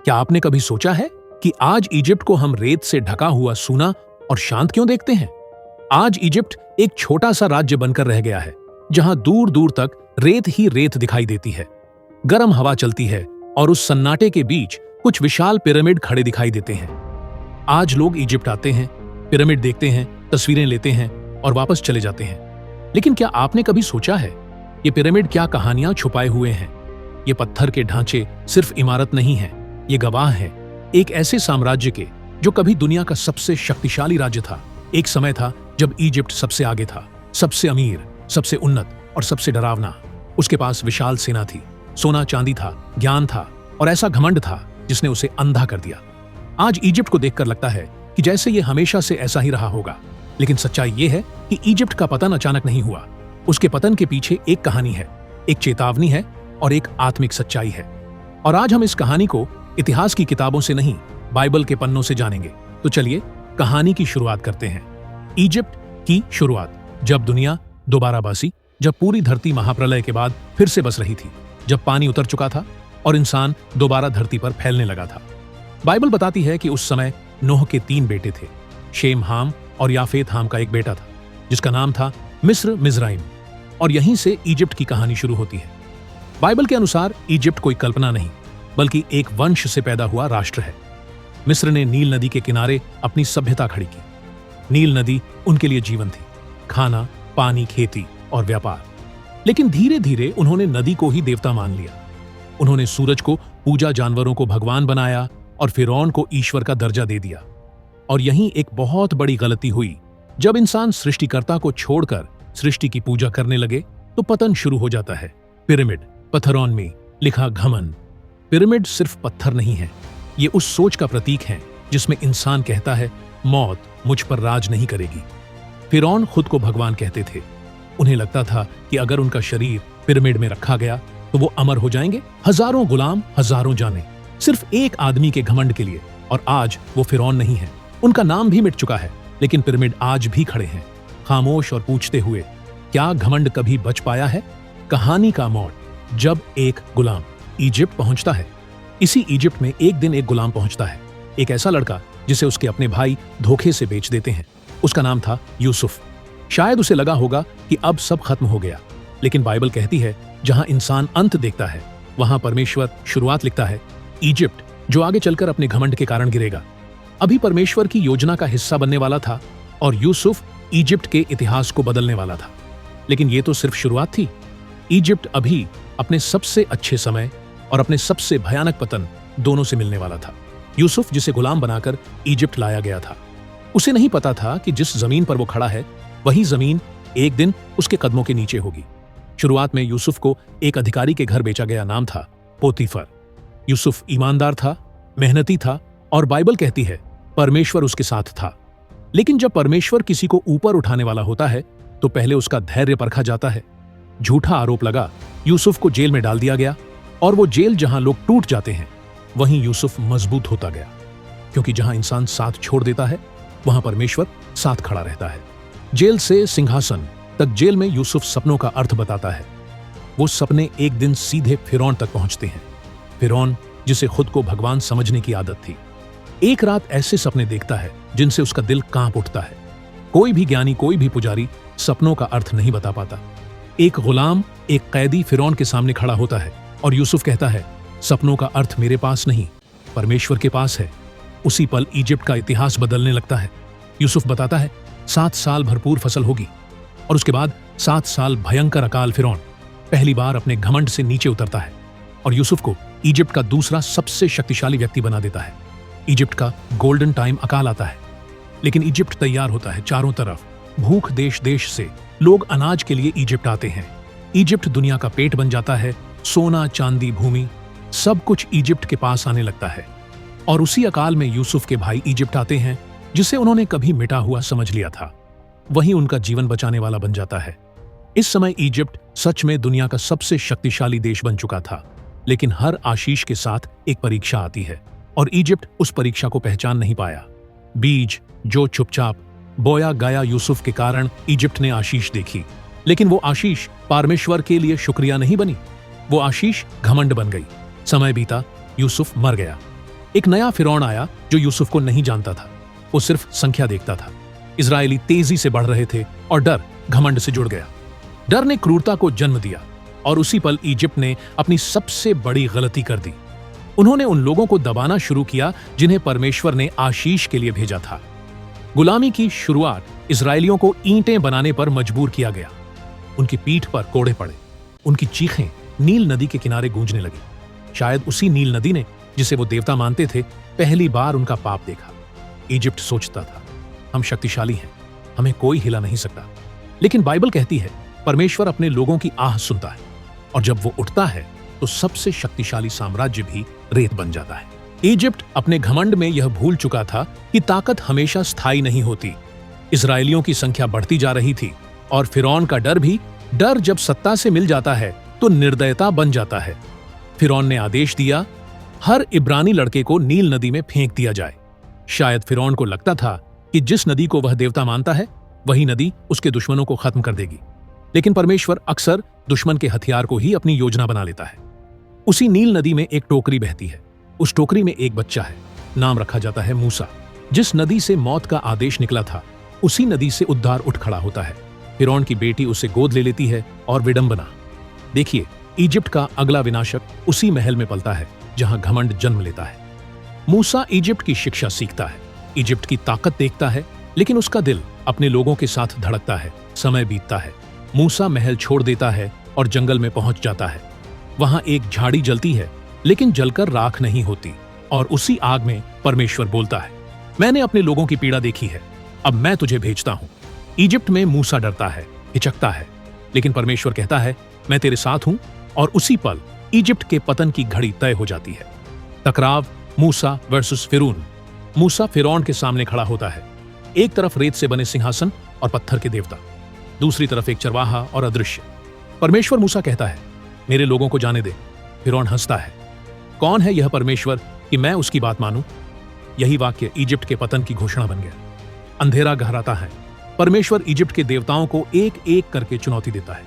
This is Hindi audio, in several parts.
क्या आपने कभी सोचा है कि आज इजिप्ट को हम रेत से ढका हुआ सूना और शांत क्यों देखते हैं? आज इजिप्ट एक छोटा सा राज्य बनकर रह गया है, जहां दूर दूर तक रेत ही रेत दिखाई देती है। गर्म हवा चलती है और उस सन्नाटे के बीच कुछ विशाल पिरामिड खड़े दिखाई देते हैं। आज लोग इजिप्ट आते हैं, पिरामिड देखते हैं, तस्वीरें लेते हैं और वापस चले जाते हैं। लेकिन क्या आपने कभी सोचा है, ये पिरामिड क्या कहानियां छुपाए हुए हैं? ये पत्थर के ढांचे सिर्फ इमारत नहीं है, ये गवाह है एक ऐसे साम्राज्य के जो कभी दुनिया का सबसे शक्तिशाली राज्य था। एक समय था जब इजिप्ट सबसे आगे था, सबसे अमीर, सबसे उन्नत और सबसे डरावना। उसके पास विशाल सेना थी, सोना चांदी था, ज्ञान था और ऐसा घमंड था जिसने उसे अंधा कर दिया। आज इजिप्ट को देखकर लगता है कि जैसे ये हमेशा से ऐसा ही रहा होगा। लेकिन सच्चाई ये है कि इजिप्ट का पतन अचानक नहीं हुआ। उसके पतन के पीछे एक कहानी है, एक चेतावनी है और एक आत्मिक सच्चाई है। और आज हम इस कहानी को इतिहास की किताबों से नहीं, बाइबल के पन्नों से जानेंगे। तो चलिए कहानी की शुरुआत करते हैं। इजिप्ट की शुरुआत, जब दुनिया दोबारा बसी, जब पूरी धरती महाप्रलय के बाद फिर से बस रही थी, जब पानी उतर चुका था और इंसान दोबारा धरती पर फैलने लगा था। बाइबल बताती है कि उस समय नूह के 3 बेटे थे। शेम, हाम और याफेत। हाम का एक बेटा था जिसका नाम था मिस्र, मिज़राइम। और यहीं से इजिप्ट की कहानी शुरू होती है। बाइबल के अनुसार इजिप्ट कोई कल्पना नहीं, बल्कि एक वंश से पैदा हुआ राष्ट्र है। मिस्र ने नील नदी के किनारे अपनी सभ्यता खड़ी की। नील नदी उनके लिए जीवन थी, खाना, पानी, खेती और व्यापार। लेकिन धीरे धीरे उन्होंने नदी को ही देवता मान लिया। उन्होंने सूरज को पूजा, जानवरों को भगवान बनाया और फिरौन को ईश्वर का दर्जा दे दिया। और यहीं एक बहुत बड़ी गलती हुई। जब इंसान सृष्टिकर्ता को छोड़कर सृष्टि की पूजा करने लगे तो पतन शुरू हो जाता है। पिरामिड, पत्थरौन में लिखा घमंड। पिरामिड सिर्फ पत्थर नहीं है, ये उस सोच का प्रतीक है जिसमें इंसान कहता है मौत मुझ पर राज नहीं करेगी। फिरौन खुद को भगवान कहते थे। उन्हें लगता था कि अगर उनका शरीर पिरामिड में रखा गया तो वो अमर हो जाएंगे। हजारों गुलाम, हजारों जाने, सिर्फ एक आदमी के घमंड के लिए। और आज वो फिरौन नहीं है, उनका नाम भी मिट चुका है, लेकिन पिरामिड आज भी खड़े हैं, खामोश और पूछते हुए, क्या घमंड कभी बच पाया है? कहानी का मोड़, जब एक गुलाम इजिप्ट पहुंचता है। इसी इजिप्ट में एक दिन एक गुलाम पहुंचता है, एक ऐसा लड़का जिसे उसके अपने भाई धोखे से बेच देते हैं। उसका नाम था यूसुफ। शायद उसे लगा होगा कि अब सब खत्म हो गया, लेकिन बाइबल कहती है जहां इंसान अंत देखता है वहां परमेश्वर शुरुआत लिखता है। इजिप्ट जो आगे चलकर अपने घमंड के कारण गिरेगा, अभी परमेश्वर की योजना का हिस्सा बनने वाला था और यूसुफ इजिप्ट के इतिहास को बदलने वाला था। लेकिन यह तो सिर्फ शुरुआत थी। इजिप्ट अभी अपने सबसे अच्छे समय और अपने सबसे भयानक पतन दोनों से मिलने वाला था। यूसुफ जिसे गुलाम बनाकर इजिप्ट लाया गया था, उसे नहीं पता था कि जिस जमीन पर वो खड़ा है वही जमीन एक दिन उसके कदमों के नीचे होगी। शुरुआत में यूसुफ को एक अधिकारी के घर बेचा गया, नाम था पोतीफर। यूसुफ ईमानदार था, मेहनती था और बाइबल कहती है परमेश्वर उसके साथ था। लेकिन जब परमेश्वर किसी को ऊपर उठाने वाला होता है तो पहले उसका धैर्य परखा जाता है। झूठा आरोप लगा, यूसुफ को जेल में डाल दिया गया और वो जेल जहां लोग टूट जाते हैं वहीं यूसुफ मजबूत होता गया, क्योंकि जहां इंसान साथ छोड़ देता है वहां परमेश्वर साथ खड़ा रहता है। जेल से सिंहासन तक, जेल में यूसुफ सपनों का अर्थ बताता है। वो सपने एक दिन सीधे फिरौन तक पहुंचते हैं। फिरौन जिसे खुद को भगवान समझने की आदत थी, एक रात ऐसे सपने देखता है जिनसे उसका दिल कांप उठता है। कोई भी ज्ञानी, कोई भी पुजारी सपनों का अर्थ नहीं बता पाता। एक गुलाम, एक कैदी फिरौन के सामने खड़ा होता है और यूसुफ कहता है सपनों का अर्थ मेरे पास नहीं, परमेश्वर के पास है। उसी पल इजिप्ट का इतिहास बदलने लगता है। यूसुफ बताता है 7 साल भरपूर फसल होगी और उसके बाद 7 साल भयंकर अकाल। फिरौन पहली बार अपने घमंड से नीचे उतरता है और यूसुफ को इजिप्ट का दूसरा सबसे शक्तिशाली व्यक्ति बना देता है। इजिप्ट का गोल्डन टाइम अकाल आता है, लेकिन इजिप्ट तैयार होता है। चारों तरफ भूख, देश देश से लोग अनाज के लिए इजिप्ट आते हैं। इजिप्ट दुनिया का पेट बन जाता है। सोना, चांदी, भूमि, सब कुछ इजिप्ट के पास आने लगता है। और उसी अकाल में यूसुफ के भाई इजिप्ट आते हैं, जिसे उन्होंने कभी मिटा हुआ समझ लिया था। वही उनका जीवन बचाने वाला बन जाता है। इस समय इजिप्ट सच में दुनिया का सबसे शक्तिशाली देश बन चुका था। लेकिन हर आशीष के साथ एक परीक्षा आती है और इजिप्ट उस परीक्षा को पहचान नहीं पाया। बीज जो चुपचाप बोया गया, यूसुफ के कारण इजिप्ट ने आशीष देखी, लेकिन वो आशीष परमेश्वर के लिए शुक्रिया नहीं बनी, वो आशीष घमंड बन गई। समय बीता, यूसुफ मर गया। एक नया फिरौन आया जो यूसुफ को नहीं जानता था। वो सिर्फ संख्या देखता था। इजरायली तेजी से बढ़ रहे थे और डर घमंड से जुड़ गया। डर ने क्रूरता को जन्म दिया और उसी पल इजिप्ट ने अपनी सबसे बड़ी गलती कर दी। उन्होंने उन लोगों को दबाना शुरू किया जिन्हें परमेश्वर ने आशीष के लिए भेजा था। गुलामी की शुरुआत इजरायलियों को ईंटें बनाने पर मजबूर किया गया। उनकी पीठ पर कोड़े पड़े। उनकी चीखें नील नदी के किनारे गूंजने लगी। शायद उसी नील नदी ने, जिसे वो देवता मानते थे, पहली बार उनका पाप देखा। इजिप्ट सोचता था, हम शक्तिशाली हैं, हमें कोई हिला नहीं सकता। लेकिन बाइबल कहती है परमेश्वर अपने लोगों की आह सुनता है और जब वो उठता है तो सबसे शक्तिशाली साम्राज्य भी रेत बन जाता है। इजिप्ट अपने घमंड में यह भूल चुका था कि ताकत हमेशा स्थायी नहीं होती। इजरायलियों की संख्या बढ़ती जा रही थी और फिरौन का डर भी। डर जब सत्ता से मिल जाता है तो निर्दयता बन जाता है। फिरौन ने आदेश दिया, हर इब्रानी लड़के को नील नदी में फेंक दिया जाए। शायद फिरौन को लगता था कि जिस नदी को वह देवता मानता है वही नदी उसके दुश्मनों को खत्म कर देगी। लेकिन परमेश्वर अक्सर दुश्मन के हथियार को ही अपनी योजना बना लेता है। उसी नील नदी में एक टोकरी बहती है। उस टोकरी में एक बच्चा है। नाम रखा जाता है मूसा। जिस नदी से मौत का आदेश निकला था उसी नदी से उद्धार उठ खड़ा होता है। फिरौन की बेटी उसे गोद ले लेती है और विडंबना। देखिए, इजिप्ट का अगला विनाशक उसी महल में पलता है जहां घमंड जन्म लेता है। मूसा इजिप्ट की शिक्षा सीखता है, इजिप्ट की ताकत देखता है, लेकिन उसका दिल अपने लोगों के साथ धड़कता है। समय बीतता है। मूसा महल छोड़ देता है और जंगल में पहुंच जाता है। वहां एक झाड़ी जलती है लेकिन जलकर राख नहीं होती और उसी आग में परमेश्वर बोलता है, मैंने अपने लोगों की पीड़ा देखी है, अब मैं तुझे भेजता हूं। इजिप्ट में मूसा डरता है, हिचकता है, लेकिन परमेश्वर कहता है, मैं तेरे साथ हूं। और उसी पल इजिप्ट के पतन की घड़ी तय हो जाती है। टकराव, मूसा वर्सेस फिरौन। मूसा फिरौन के सामने खड़ा होता है। एक तरफ रेत से बने सिंहासन और पत्थर के देवता, दूसरी तरफ एक चरवाहा और अदृश्य। परमेश्वर मूसा कहता है, मेरे लोगों को जाने दे। फिरौन हंसता है, कौन है यह परमेश्वर कि मैं उसकी बात मानूं? यही वाक्य इजिप्ट के पतन की घोषणा बन गया। अंधेरा गहराता है। परमेश्वर इजिप्ट के देवताओं को एक एक करके चुनौती देता है।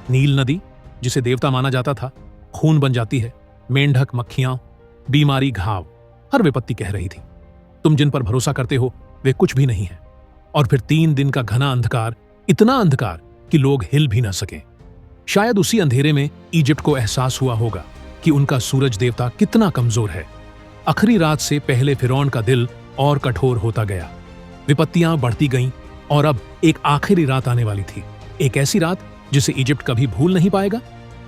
नील नदी, जिसे देवता माना जाता था, खून बन जाती है। मेंढक, मक्खियां, बीमारी, घाव, हर विपत्ति कह रही थी, तुम जिन पर भरोसा करते हो वे कुछ भी नहीं है। और फिर 3 दिन का घना अंधकार, इतना अंधकार कि लोग हिल भी ना सकें। शायद उसी अंधेरे में इजिप्ट को एहसास हुआ होगा कि उनका सूरज देवता कितना कमजोर है। आखिरी रात से पहले फिरौन का दिल और कठोर होता गया। विपत्तियां बढ़ती गईं और अब एक आखिरी रात आने वाली थी। एक ऐसी रात जिसे इजिप्ट कभी भूल नहीं पाएगा।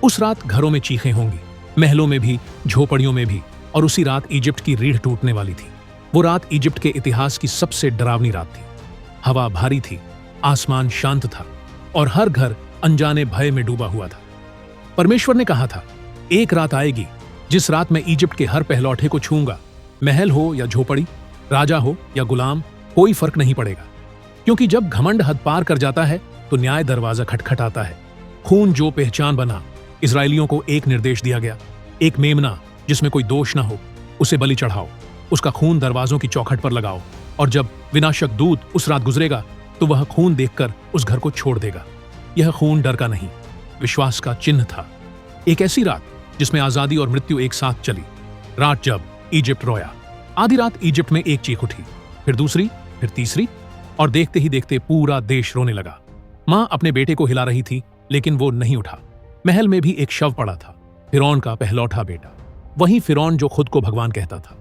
उस रात घरों में चीखें होंगी, महलों में भी, झोपड़ियों में भी। और उसी रात इजिप्ट की रीढ़ टूटने वाली थी। वो रात इजिप्ट के इतिहास की सबसे डरावनी रात थी। हवा भारी थी, आसमान शांत था और हर घर अनजाने भय में डूबा हुआ था। परमेश्वर ने कहा था, एक रात आएगी जिस रात मैं इजिप्ट के हर पहलौठे को छूंगा। महल हो या झोपड़ी, राजा हो या गुलाम, कोई फर्क नहीं पड़ेगा। क्योंकि जब घमंड हद पार कर जाता है तो न्याय दरवाजा खटखटाता है। खून जो पहचान बना। इजरायलियों को एक निर्देश दिया गया, एक मेमना जिसमें कोई दोष ना हो, उसे बलि चढ़ाओ। उसका खून दरवाजों की चौखट पर लगाओ और जब विनाशक दूत उस रात गुजरेगा तो वह खून देखकर उस घर को छोड़ देगा। यह खून डर का नहीं, विश्वास का चिन्ह था। एक ऐसी रात जिसमें आजादी और मृत्यु एक साथ चली। रात जब इजिप्ट रोया। आधी रात इजिप्ट में एक चीख उठी, फिर दूसरी, फिर तीसरी, और देखते ही देखते पूरा देश रोने लगा। मां अपने बेटे को हिला रही थी लेकिन वो नहीं उठा। महल में भी एक शव पड़ा था, फिरौन का पहलौठा बेटा। वही फिरौन जो खुद को भगवान कहता था,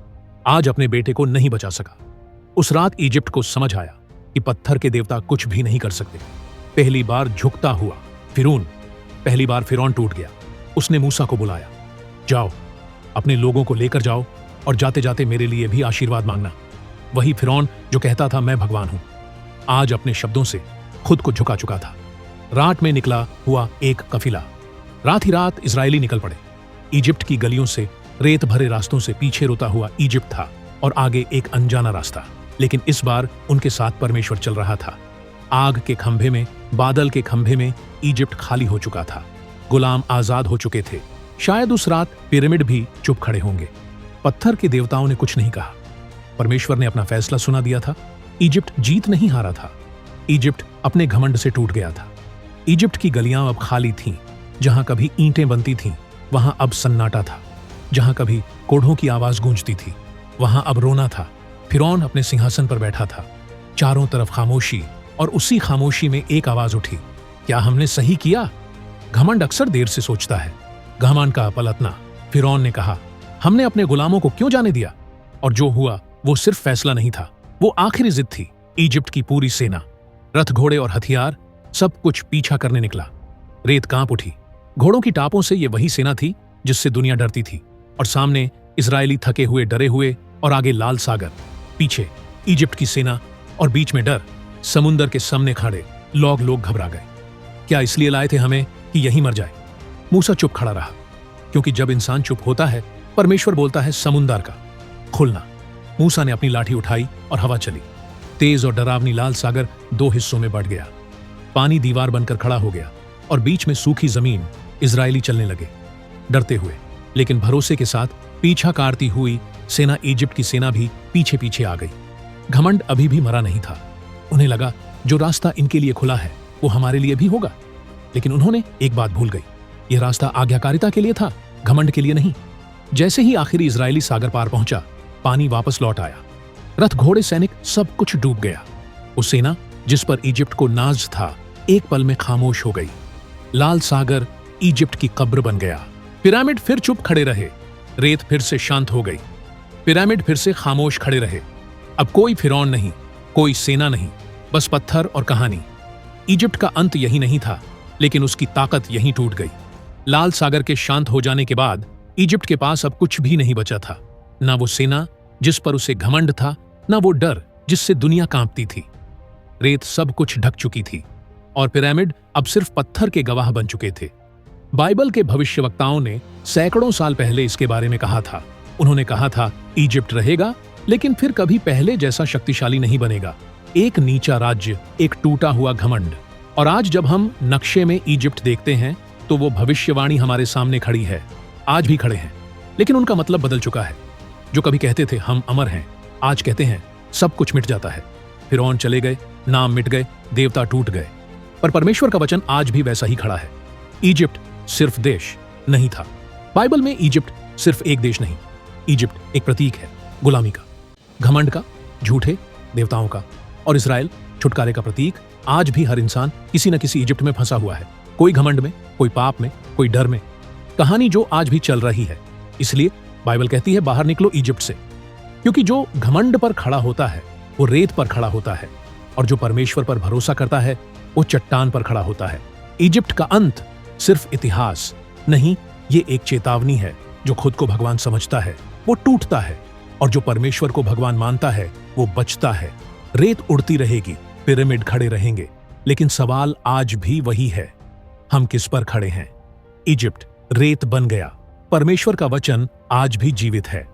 आज अपने बेटे को नहीं बचा सका। उस रात इजिप्ट को समझ आया कि पत्थर के देवता कुछ भी नहीं कर सकते। पहली बार झुकता हुआ फिरौन, पहली बार फिरौन टूट गया। उसने मूसा को बुलाया, जाओ अपने लोगों को लेकर जाओ और जाते जाते मेरे लिए भी आशीर्वाद मांगना। वही फिरौन जो कहता था मैं भगवान हूं, आज अपने शब्दों से खुद को झुका चुका था। रात में निकला हुआ एक कफिला। रात ही रात इजरायली निकल पड़े। इजिप्ट की गलियों से, रेत भरे रास्तों से पीछे रोता हुआ इजिप्ट था और आगे एक अनजाना रास्ता। लेकिन इस बार उनके साथ परमेश्वर चल रहा था। आग के खंभे में, बादल के खंभे में इजिप्ट खाली हो चुका था। गुलाम आजाद हो चुके थे। शायद उस रात पिरामिड भी चुप खड़े होंगे। पत्थर के देवताओं ने कुछ नहीं कहा। परमेश्वर ने अपना फैसला सुना दिया था। इजिप्ट जीत नहीं हारा था। इजिप्ट अपने घमंड से टूट गया था। इजिप्ट की गलियां अब खाली थीं। जहां कभी ईंटें बनती थीं, वहां अब सन्नाटा था। जहां कभी कोढ़ों की आवाज गूंजती थी, वहां अब रोना था। फिरौन अपने सिंहासन पर बैठा था। चारों तरफ खामोशी, और उसी खामोशी में एक आवाज उठी, क्या हमने सही किया? घमंड अक्सर देर से सोचता है। घमंड का पलटना। फिरौन ने कहा, हमने अपने गुलामों को क्यों जाने दिया? और जो हुआ वो सिर्फ फैसला नहीं था, वो आखिरी जिद थी। इजिप्ट की पूरी सेना, रथ, घोड़े और हथियार, सब कुछ पीछा करने निकला। रेत कांप उठी। घोड़ों की टापों से ये वही सेना थी जिससे दुनिया डरती थी। और सामने इजरायली थके हुए, डरे हुए, और आगे लाल सागर, पीछे इजिप्ट की सेना, और बीच में डर। समुंदर के सामने खड़े लोग घबरा गए। क्या इसलिए लाए थे हमें कि यहीं मर जाए? मूसा चुप खड़ा रहा, क्योंकि जब इंसान चुप होता है, परमेश्वर बोलता है समुंदर का खुलना। मूसा ने अपनी लाठी उठाई और हवा चली। तेज और डरावनी लाल सागर दो हिस्सों में बढ़ गया। पानी दीवार बनकर खड़ा हो गया, और बीच में सूखी जमीन। इजरायली चलने लगे, डरते हुए, लेकिन भरोसे के साथ। पीछा काटती हुई सेना, इजिप्ट की सेना भी पीछे पीछे आ गई। घमंड अभी भी मरा नहीं था। उन्हें लगा जो रास्ता इनके लिए खुला है वो हमारे लिए भी होगा। लेकिन उन्होंने एक बात भूल गई, यह रास्ता आज्ञाकारिता के लिए था, घमंड के लिए नहीं। जैसे ही आखिरी इजरायली सागर पार पहुंचा, पानी वापस लौट आया। रथ, घोड़े, सैनिक, सब कुछ डूब गया। वो सेना जिस पर इजिप्ट को नाज था, एक पल में खामोश हो गई। लाल सागर इजिप्ट की कब्र बन गया। पिरामिड फिर चुप खड़े रहे। रेत फिर से शांत हो गई। पिरामिड फिर से खामोश खड़े रहे। अब कोई फिरौन नहीं, कोई सेना नहीं, बस पत्थर और कहानी। इजिप्ट का अंत यही नहीं था, लेकिन उसकी ताकत यहीं टूट गई। लाल सागर के शांत हो जाने के बाद इजिप्ट के पास अब कुछ भी नहीं बचा था। ना वो सेना जिस पर उसे घमंड था, ना वो डर जिससे दुनिया कांपती थी। रेत सब कुछ ढक चुकी थी, और पिरामिड अब सिर्फ पत्थर के गवाह बन चुके थे। बाइबल के भविष्यवक्ताओं ने सैकड़ों साल पहले इसके बारे में कहा था। उन्होंने कहा था, इजिप्ट रहेगा, लेकिन फिर कभी पहले जैसा शक्तिशाली नहीं बनेगा। एक नीचा राज्य, एक टूटा हुआ घमंड। और आज जब हम नक्शे में इजिप्ट देखते हैं, तो वो भविष्यवाणी हमारे सामने खड़ी है। आज भी खड़े हैं, लेकिन उनका मतलब बदल चुका है। जो कभी कहते थे हम अमर हैं, आज कहते हैं सब कुछ मिट जाता है। फिरौन चले गए, नाम मिट गए, देवता टूट गए, पर परमेश्वर का वचन आज भी वैसा ही खड़ा है। इजिप्ट सिर्फ देश नहीं था। बाइबल में इजिप्ट सिर्फ एक देश नहीं, इजिप्ट एक प्रतीक है, गुलामी का, घमंड का, झूठे देवताओं का, और इजराइल छुटकारे का प्रतीक। आज भी हर इंसान किसी न किसी इजिप्ट में फंसा हुआ है, कोई घमंड में, कोई पाप में, कोई डर में। कहानी जो आज भी चल रही है। इसलिए बाइबल कहती है, बाहर निकलो इजिप्ट से, क्योंकि जो घमंड पर खड़ा होता है वो रेत पर खड़ा होता है, और जो परमेश्वर पर भरोसा करता है वो चट्टान पर खड़ा होता है। इजिप्ट का अंत सिर्फ इतिहास नहीं, ये एक चेतावनी है। जो खुद को भगवान समझता है वो टूटता है, और जो परमेश्वर को भगवान मानता है वो बचता है। रेत उड़ती रहेगी, पिरामिड खड़े रहेंगे, लेकिन सवाल आज भी वही है, हम किस पर खड़े हैं? इजिप्ट रेत बन गया, परमेश्वर का वचन आज भी जीवित है।